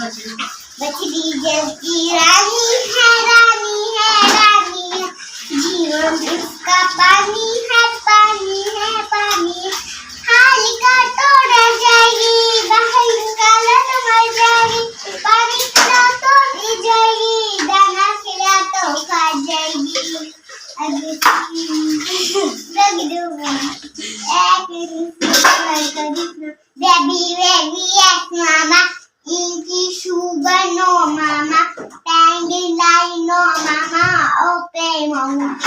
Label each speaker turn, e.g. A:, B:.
A: बछड़ी जल की रानी है रानी है रानी है जीवन इसका पानी है पानी है पानी हाल का तोड़ा जाएगी बाहर का लट मर जाएगी पानी खिला तो पी जाएगी दाना खिला तो खा जाएगी Baby, baby, yes, mama. Inky sugar, no, mama. Tangy line, no, mama. Okay, mama.